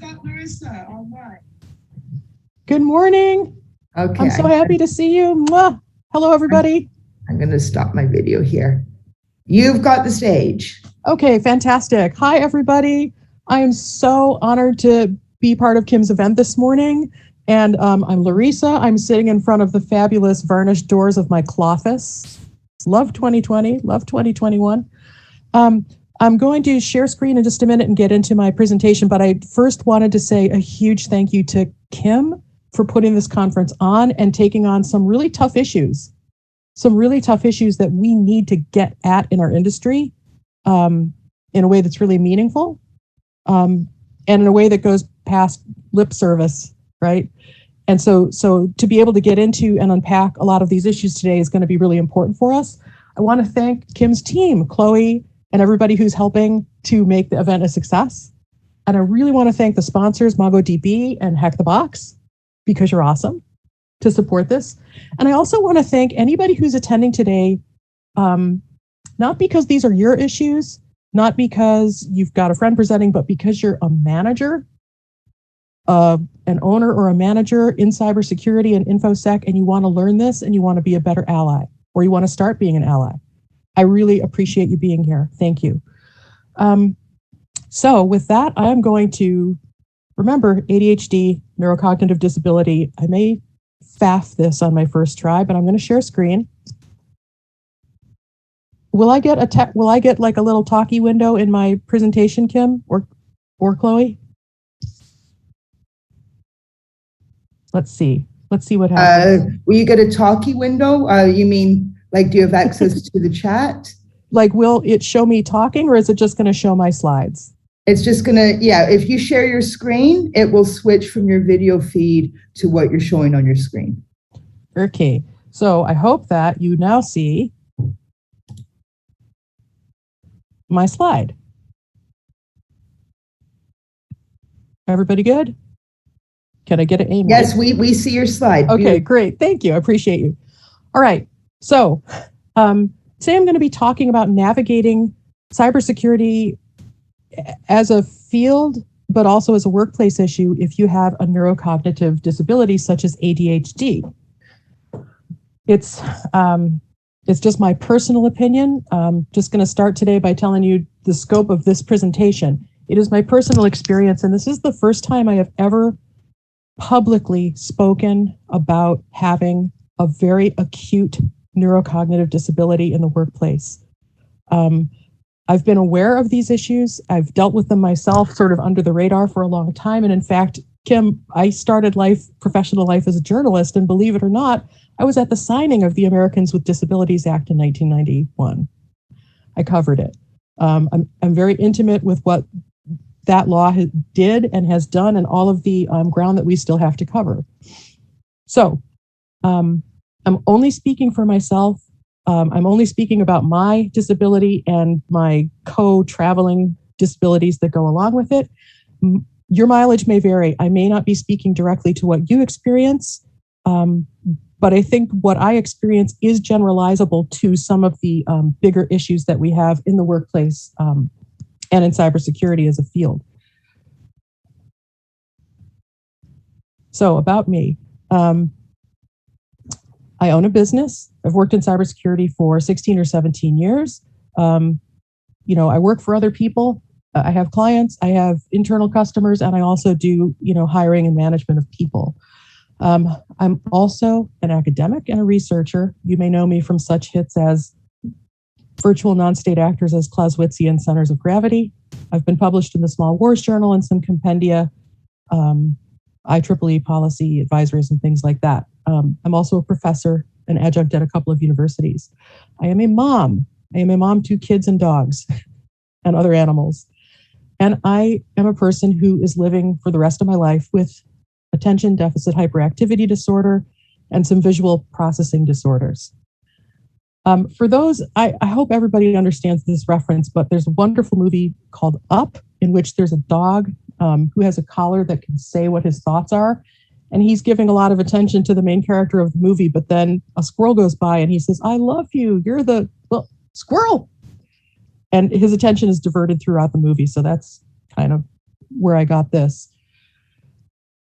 got Larisa. All right. Good morning. Okay. I'm so happy to see you. Mwah. Hello, everybody. I'm going to stop my video here. You've got the stage. Okay, fantastic. Hi, everybody. I am so honored to be part of Kim's event this morning. And I'm Larisa. I'm sitting in front of the fabulous varnished doors of my cloffice. Love 2020, love 2021. I'm going to share screen in just a minute and get into my presentation, but I first wanted to say a huge thank you to Kim for putting this conference on and taking on some really tough issues that we need to get at in our industry in a way that's really meaningful and in a way that goes past lip service, right? And so to be able to get into and unpack a lot of these issues today is going to be really important for us. I want to thank Kim's team, Chloe, and everybody who's helping to make the event a success. And I really want to thank the sponsors, MongoDB and Hack the Box, because you're awesome to support this. And I also want to thank anybody who's attending today, not because these are your issues, not because you've got a friend presenting, but because you're a manager, an owner or a manager in cybersecurity and InfoSec, and you want to learn this and you want to be a better ally, or you want to start being an ally. I really appreciate you being here. Thank you. So with that, I'm going to remember ADHD, neurocognitive disability. I may faff this on my first try, but I'm going to share screen. Will I get like a little talkie window in my presentation, Kim or Chloe? Let's see what happens. Will you get a talkie window? You mean like, do you have access to the chat? Like, will it show me talking or is it just going to show my slides? It's just going to, yeah, if you share your screen, it will switch from your video feed to what you're showing on your screen. Okay, so I hope that you now see my slide. Everybody good? Can I get an amen? Yes, we see your slide. Okay, Beautiful. Great. Thank you. I appreciate you. All right. So today I'm going to be talking about navigating cybersecurity as a field, but also as a workplace issue if you have a neurocognitive disability such as ADHD. It's just my personal opinion. Just going to start today by telling you the scope of this presentation. It is my personal experience, and this is the first time I have ever publicly spoken about having a very acute neurocognitive disability in the workplace. I've been aware of these issues. I've dealt with them myself sort of under the radar for a long time. And in fact, Kim, I started professional life as a journalist, and believe it or not, I was at the signing of the Americans with Disabilities Act in 1991. I covered it. I'm very intimate with what that law did and has done and all of the ground that we still have to cover. So I'm only speaking for myself. I'm only speaking about my disability and my co-traveling disabilities that go along with it. Your mileage may vary. I may not be speaking directly to what you experience, but I think what I experience is generalizable to some of the bigger issues that we have in the workplace and in cybersecurity as a field. So about me. I own a business. I've worked in cybersecurity for 16 or 17 years. I work for other people. I have clients, I have internal customers, and I also do, hiring and management of people. I'm also an academic and a researcher. You may know me from such hits as virtual non-state actors as Clausewitzian and Centers of Gravity. I've been published in the Small Wars Journal and some compendia, IEEE policy advisories and things like that. I'm also a professor, an adjunct at a couple of universities. I am a mom. To kids and dogs and other animals. And I am a person who is living for the rest of my life with attention deficit hyperactivity disorder and some visual processing disorders. For those, I hope everybody understands this reference, but there's a wonderful movie called Up in which there's a dog who has a collar that can say what his thoughts are. And he's giving a lot of attention to the main character of the movie, but then a squirrel goes by and he says, "I love you. You're the squirrel." And his attention is diverted throughout the movie. So that's kind of where I got this.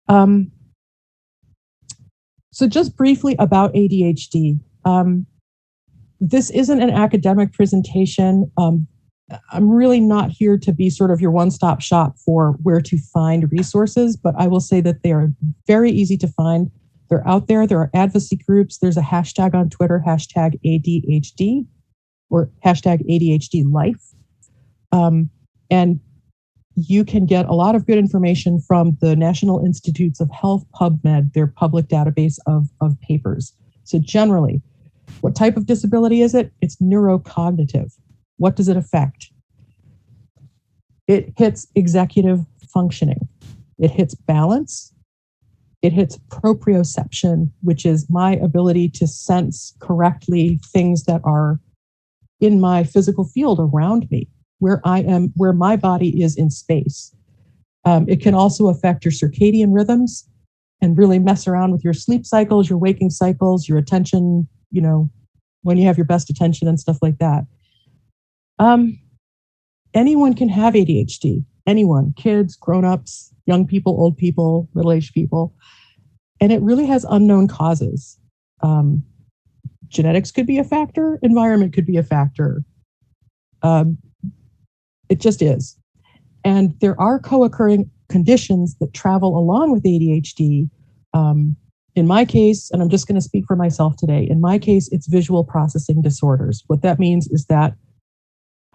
So just briefly about ADHD. This isn't an academic presentation. I'm really not here to be sort of your one-stop shop for where to find resources, but I will say that they are very easy to find. They're out there. There are advocacy groups. There's a hashtag on Twitter, hashtag ADHD or hashtag ADHD life. And you can get a lot of good information from the National Institutes of Health, PubMed, their public database of papers. So generally, what type of disability is it? It's neurocognitive. What does it affect? It hits executive functioning. It hits balance. It hits proprioception, which is my ability to sense correctly things that are in my physical field around me, where I am, where my body is in space. It can also affect your circadian rhythms and really mess around with your sleep cycles, your waking cycles, your attention, when you have your best attention and stuff like that. Anyone can have ADHD, anyone, kids, grown-ups, young people, old people, middle-aged people, and it really has unknown causes. Genetics could be a factor, environment could be a factor. It just is. And there are co-occurring conditions that travel along with ADHD. In my case, and I'm just going to speak for myself today, in my case, it's visual processing disorders. What that means is that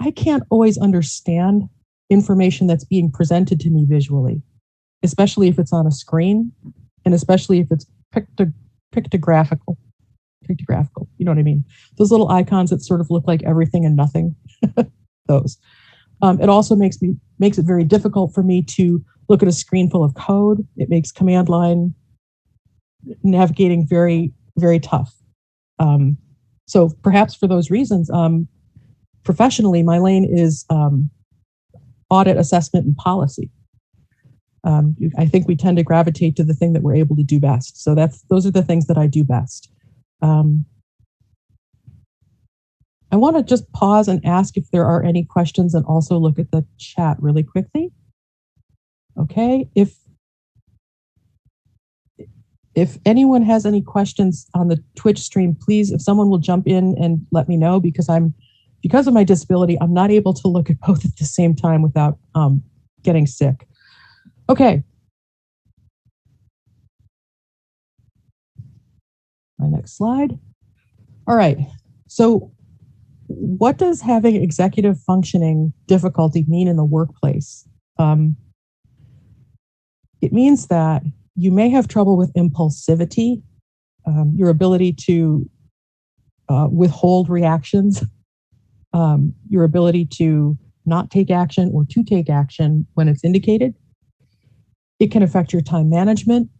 I can't always understand information that's being presented to me visually, especially if it's on a screen, and especially if it's pictographical, you know what I mean? Those little icons that sort of look like everything and nothing, those. It also makes it very difficult for me to look at a screen full of code. It makes command line navigating very, very tough. So perhaps for those reasons, professionally, my lane is audit, assessment, and policy. I think we tend to gravitate to the thing that we're able to do best. So those are the things that I do best. I want to just pause and ask if there are any questions and also look at the chat really quickly. Okay, if anyone has any questions on the Twitch stream, please, if someone will jump in and let me know, because of my disability, I'm not able to look at both at the same time without getting sick. Okay. My next slide. All right. So what does having executive functioning difficulty mean in the workplace? It means that you may have trouble with impulsivity, your ability to withhold reactions, your ability to not take action or to take action when it's indicated. It can affect your time management,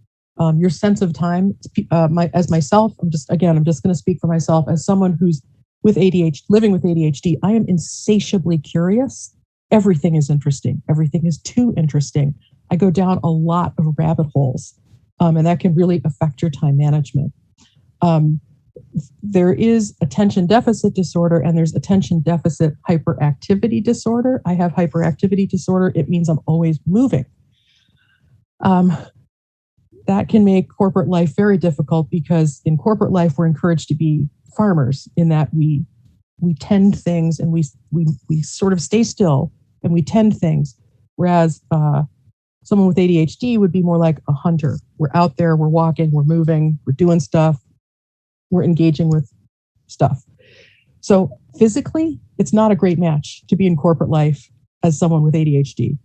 your sense of time. As myself, I'm just going to speak for myself as someone who's living with ADHD. I am insatiably curious. Everything is interesting. Everything is too interesting. I go down a lot of rabbit holes, and that can really affect your time management. There is attention deficit disorder, and there's attention deficit hyperactivity disorder. I have hyperactivity disorder. It means I'm always moving. That can make corporate life very difficult, because in corporate life, we're encouraged to be farmers in that we tend things, and we sort of stay still and we tend things. Whereas someone with ADHD would be more like a hunter. We're out there, we're walking, we're moving, we're doing stuff, we're engaging with stuff. So physically, it's not a great match to be in corporate life as someone with ADHD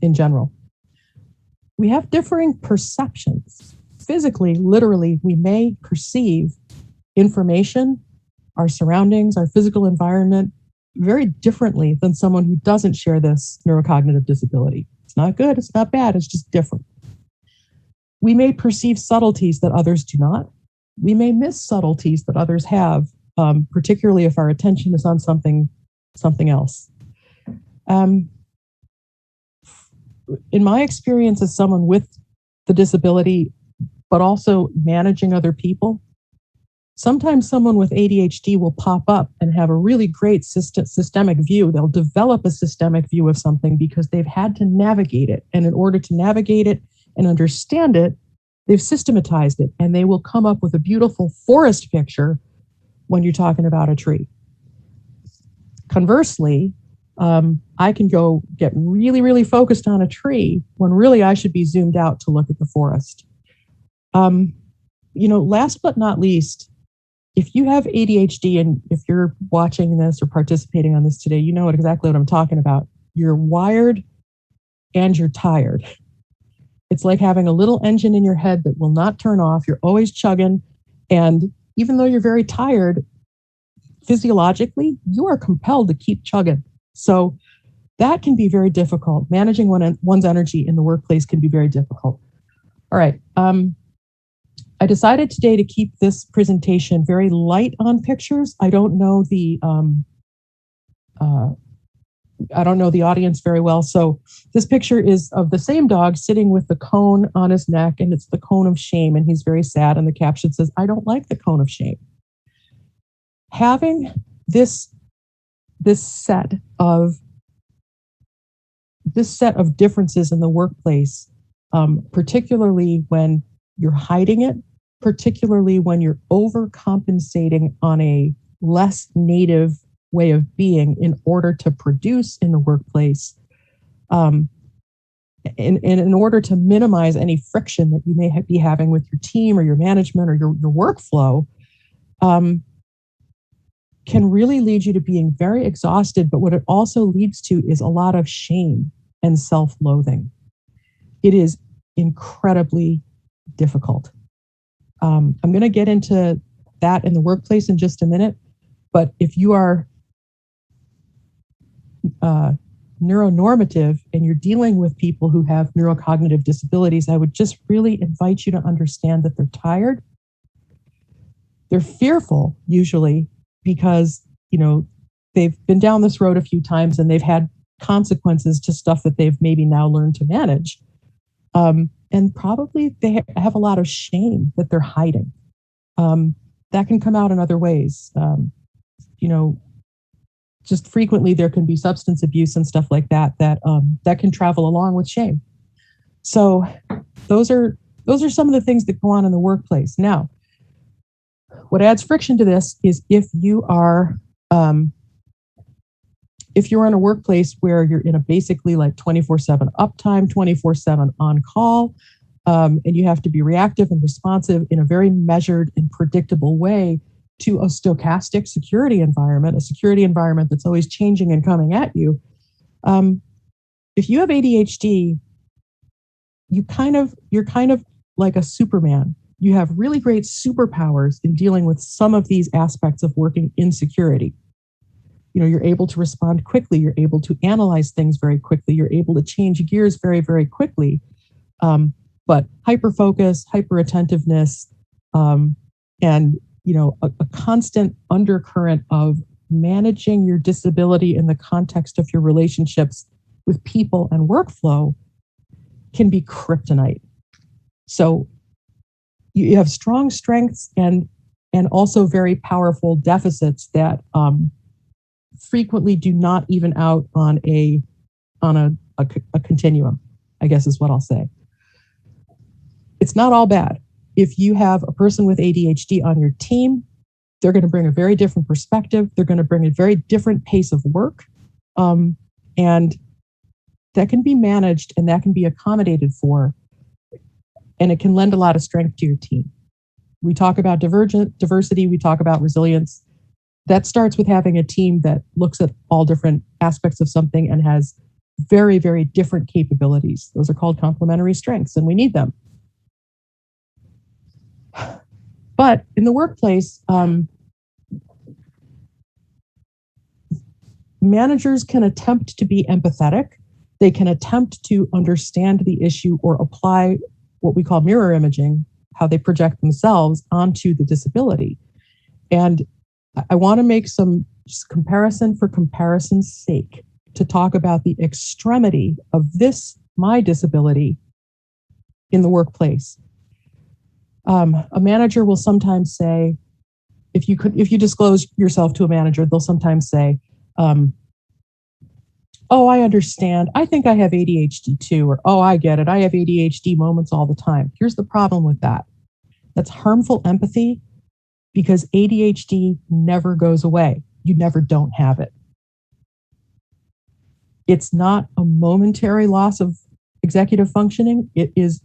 in general. We have differing perceptions. Physically, literally, we may perceive information, our surroundings, our physical environment very differently than someone who doesn't share this neurocognitive disability. It's not good, it's not bad, it's just different. We may perceive subtleties that others do not. We may miss subtleties that others have, particularly if our attention is on something else. In my experience as someone with the disability, but also managing other people, sometimes someone with ADHD will pop up and have a really great systemic view. They'll develop a systemic view of something because they've had to navigate it. And in order to navigate it and understand it, they've systematized it, and they will come up with a beautiful forest picture when you're talking about a tree. Conversely, I can go get really, really focused on a tree when really I should be zoomed out to look at the forest. Last but not least, if you have ADHD and if you're watching this or participating on this today, you know exactly what I'm talking about. You're wired and you're tired. It's like having a little engine in your head that will not turn off. You're always chugging. And even though you're very tired, physiologically, you are compelled to keep chugging. So that can be very difficult. Managing one's energy in the workplace can be very difficult. All right. I decided today to keep this presentation very light on pictures. I don't know the audience very well. So this picture is of the same dog sitting with the cone on his neck, and it's the cone of shame, and he's very sad. And the caption says, "I don't like the cone of shame." Having this set of differences in the workplace, particularly when you're hiding it, particularly when you're overcompensating on a less native way of being in order to produce in the workplace, in order to minimize any friction that you may be having with your team or your management or your workflow, can really lead you to being very exhausted. But what it also leads to is a lot of shame and self-loathing. It is incredibly difficult. I'm going to get into that in the workplace in just a minute. But if you are neuronormative and you're dealing with people who have neurocognitive disabilities, I would just really invite you to understand that they're tired. They're fearful, usually, because, they've been down this road a few times and they've had consequences to stuff that they've maybe now learned to manage. And probably they have a lot of shame that they're hiding. That can come out in other ways. Just frequently there can be substance abuse and stuff like that can travel along with shame. So those are some of the things that go on in the workplace. Now, what adds friction to this is if you're in a workplace where you're in a basically like 24/7 uptime, 24/7 on call, and you have to be reactive and responsive in a very measured and predictable way to a stochastic security environment, a security environment that's always changing and coming at you. If you have ADHD, you're kind of like a Superman. You have really great superpowers in dealing with some of these aspects of working in security. You're able to respond quickly. You're able to analyze things very quickly. You're able to change gears very, very quickly. But hyper-focus, hyper-attentiveness, and a constant undercurrent of managing your disability in the context of your relationships with people and workflow can be kryptonite. So you have strong strengths and also very powerful deficits that frequently do not even out on a continuum, I guess is what I'll say. It's not all bad. If you have a person with ADHD on your team, they're going to bring a very different perspective. They're going to bring a very different pace of work. And that can be managed and that can be accommodated for. And it can lend a lot of strength to your team. We talk about diversity, we talk about resilience. That starts with having a team that looks at all different aspects of something and has very, very different capabilities. Those are called complementary strengths, and we need them. But in the workplace, managers can attempt to be empathetic. They can attempt to understand the issue or apply what we call mirror imaging, how they project themselves onto the disability. And I want to make some comparison for comparison's sake to talk about the extremity of my disability in the workplace. A manager will sometimes say, if you disclose yourself to a manager, they'll sometimes say, oh, I understand. I think I have ADHD too, or oh, I get it. I have ADHD moments all the time. Here's the problem with that. That's harmful empathy because ADHD never goes away. You never don't have it. It's not a momentary loss of executive functioning. It is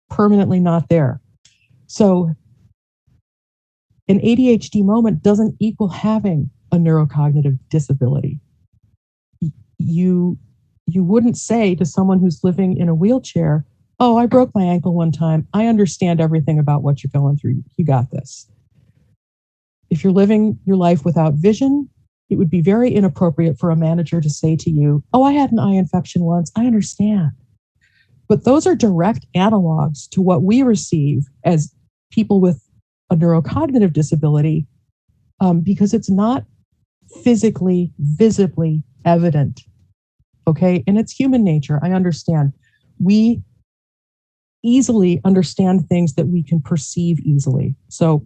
permanently not there. So an ADHD moment doesn't equal having a neurocognitive disability. You wouldn't say to someone who's living in a wheelchair, oh, I broke my ankle one time. I understand everything about what you're going through. You got this. If you're living your life without vision, it would be very inappropriate for a manager to say to you, oh, I had an eye infection once. I understand. But those are direct analogs to what we receive as people with a neurocognitive disability because it's not physically, visibly evident. Okay. And it's human nature. I understand. We easily understand things that we can perceive easily. So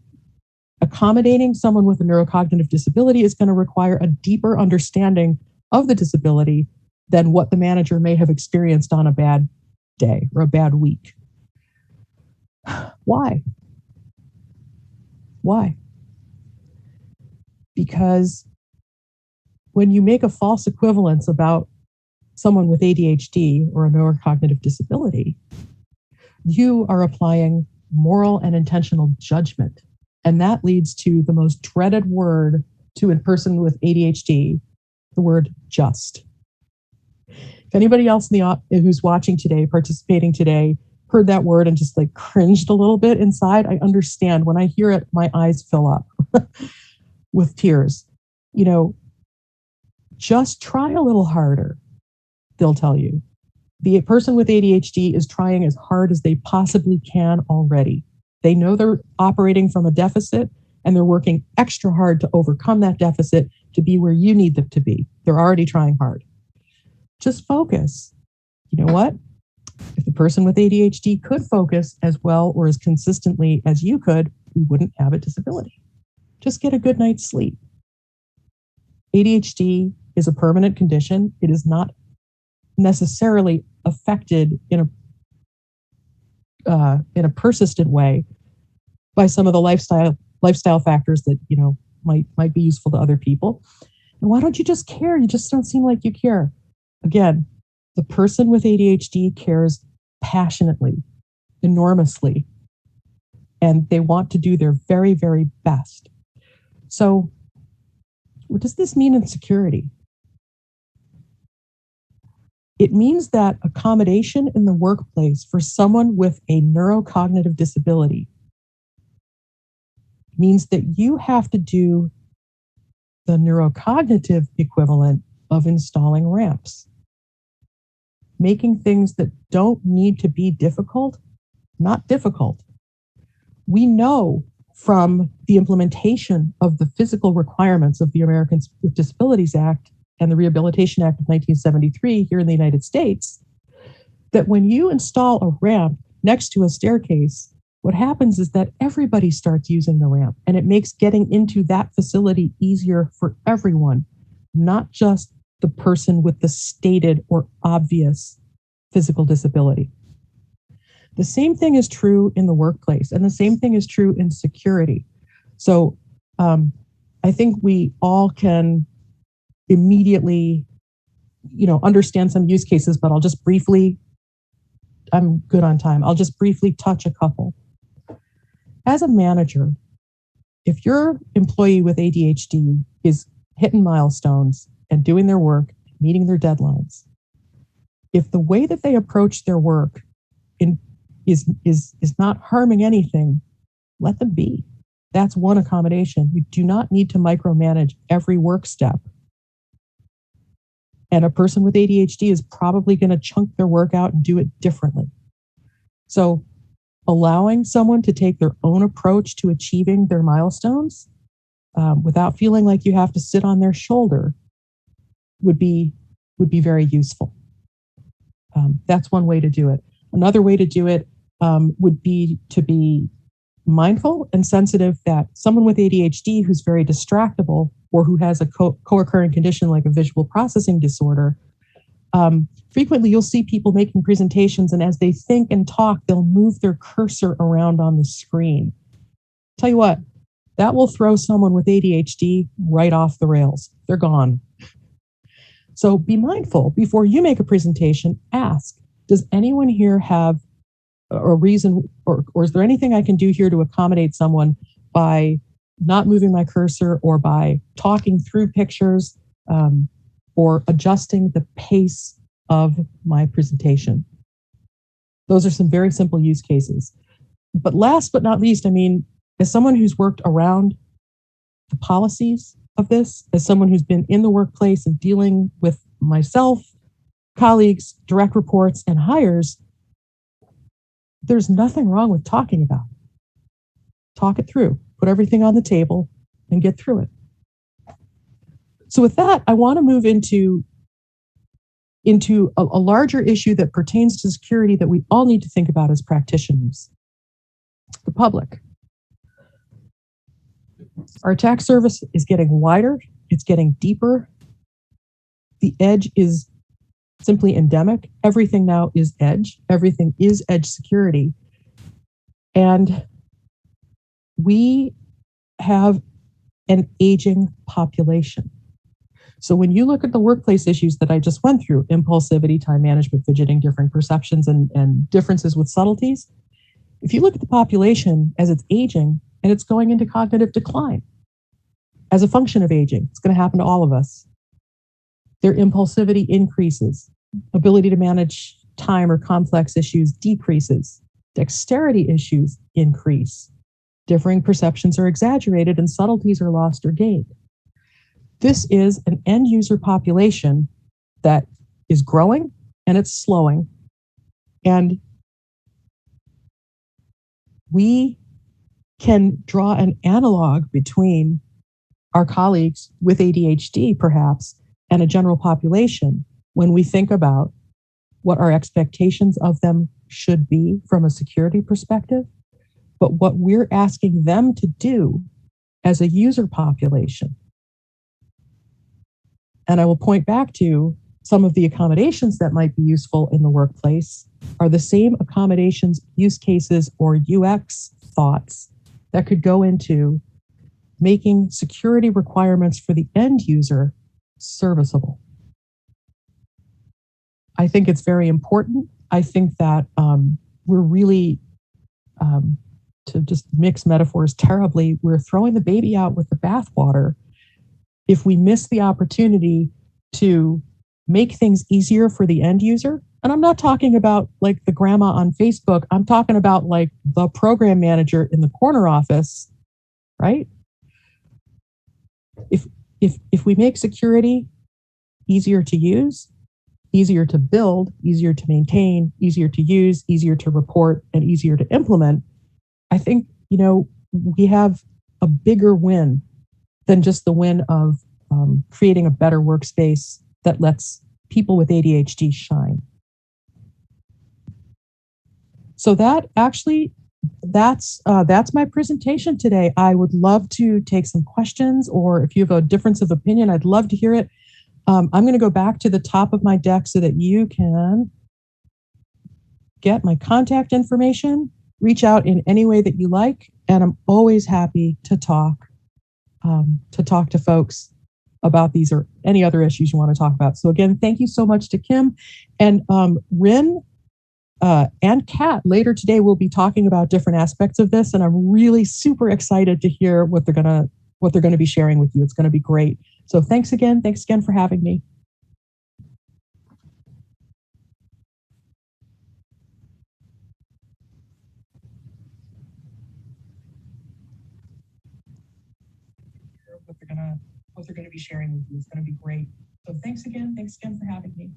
accommodating someone with a neurocognitive disability is going to require a deeper understanding of the disability than what the manager may have experienced on a bad day or a bad week. Why? Why? Because when you make a false equivalence about someone with ADHD or a neurocognitive disability, you are applying moral and intentional judgment. And that leads to the most dreaded word to a person with ADHD, the word just. If anybody else who's watching today, participating today, heard that word and just like cringed a little bit inside, I understand. When I hear it, my eyes fill up with tears. You know, just try a little harder, they'll tell you. The person with ADHD is trying as hard as they possibly can already. They know they're operating from a deficit and they're working extra hard to overcome that deficit to be where you need them to be. They're already trying hard. Just focus. You know what? If the person with ADHD could focus as well or as consistently as you could, we wouldn't have a disability. Just get a good night's sleep. ADHD is a permanent condition. It is not necessarily affected in a persistent way by some of the lifestyle factors that might be useful to other people. And why don't you just care? You just don't seem like you care. Again, the person with ADHD cares passionately, enormously, and they want to do their very, very best. So, what does this mean in security? It means that accommodation in the workplace for someone with a neurocognitive disability means that you have to do the neurocognitive equivalent of installing ramps, making things that don't need to be difficult, not difficult. We know from the implementation of the physical requirements of the Americans with Disabilities Act and the Rehabilitation Act of 1973 here in the United States, that when you install a ramp next to a staircase, what happens is that everybody starts using the ramp, and it makes getting into that facility easier for everyone, not just the person with the stated or obvious physical disability. The same thing is true in the workplace, and the same thing is true in security. So I think we all can immediately, understand some use cases, but I'm good on time. I'll just briefly touch a couple. As a manager, if your employee with ADHD is hitting milestones and doing their work, meeting their deadlines, if the way that they approach their work is not harming anything, let them be. That's one accommodation. You do not need to micromanage every work step. And a person with ADHD is probably going to chunk their work out and do it differently. So allowing someone to take their own approach to achieving their milestones without feeling like you have to sit on their shoulder would be very useful. That's one way to do it. Another way to do it would be to be mindful and sensitive that someone with ADHD who's very distractible or who has a co-occurring condition like a visual processing disorder Frequently, you'll see people making presentations, and as they think and talk, they'll move their cursor around on the screen. Tell you what, that will throw someone with ADHD right off the rails. They're gone. So be mindful before you make a presentation. Ask, does anyone here have a reason, or is there anything I can do here to accommodate someone by not moving my cursor or by talking through pictures or adjusting the pace of my presentation? Those are some very simple use cases. But last but not least, I mean, as someone who's worked around the policies of this, as someone who's been in the workplace and dealing with myself, colleagues, direct reports, and hires, there's nothing wrong with talking about it. Talk it through, put everything on the table, and get through it. So with that, I want to move into a larger issue that pertains to security that we all need to think about as practitioners, the public. Our attack surface is getting wider, it's getting deeper. The edge is simply endemic. Everything now is edge. Everything is edge security. And we have an aging population. So when you look at the workplace issues that I just went through, impulsivity, time management, fidgeting, different perceptions, and differences with subtleties, if you look at the population as it's aging and it's going into cognitive decline as a function of aging, it's going to happen to all of us. Their impulsivity increases, ability to manage time or complex issues decreases, dexterity issues increase, differing perceptions are exaggerated, and subtleties are lost or gained. This is an end user population that is growing and it's slowing. And we can draw an analog between our colleagues with ADHD, perhaps, and a general population when we think about what our expectations of them should be from a security perspective, but what we're asking them to do as a user population. And I will point back to some of the accommodations that might be useful in the workplace are the same accommodations, use cases, or UX thoughts that could go into making security requirements for the end user serviceable. I think it's very important. I think that we're really, to just mix metaphors terribly, we're throwing the baby out with the bathwater if we miss the opportunity to make things easier for the end user. And I'm not talking about like the grandma on Facebook. I'm talking about like the program manager in the corner office, right? If we make security easier to use, easier to build, easier to maintain, easier to use, easier to report, and easier to implement, I think, we have a bigger win than just the win of creating a better workspace that lets people with ADHD shine. So that's my presentation today. I would love to take some questions, or if you have a difference of opinion, I'd love to hear it. I'm going to go back to the top of my deck so that you can get my contact information, reach out in any way that you like, and I'm always happy to talk to folks about these or any other issues you want to talk about. So again, thank you so much to Kim and Rin and Kat. Later today, we'll be talking about different aspects of this, and I'm really super excited to hear what they're gonna be sharing with you. It's going to be great. So thanks again for having me. What they're going to be sharing with you. It's going to be great. So thanks again for having me.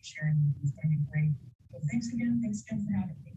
Sharing with you. It's going to be great. So thanks again for having me.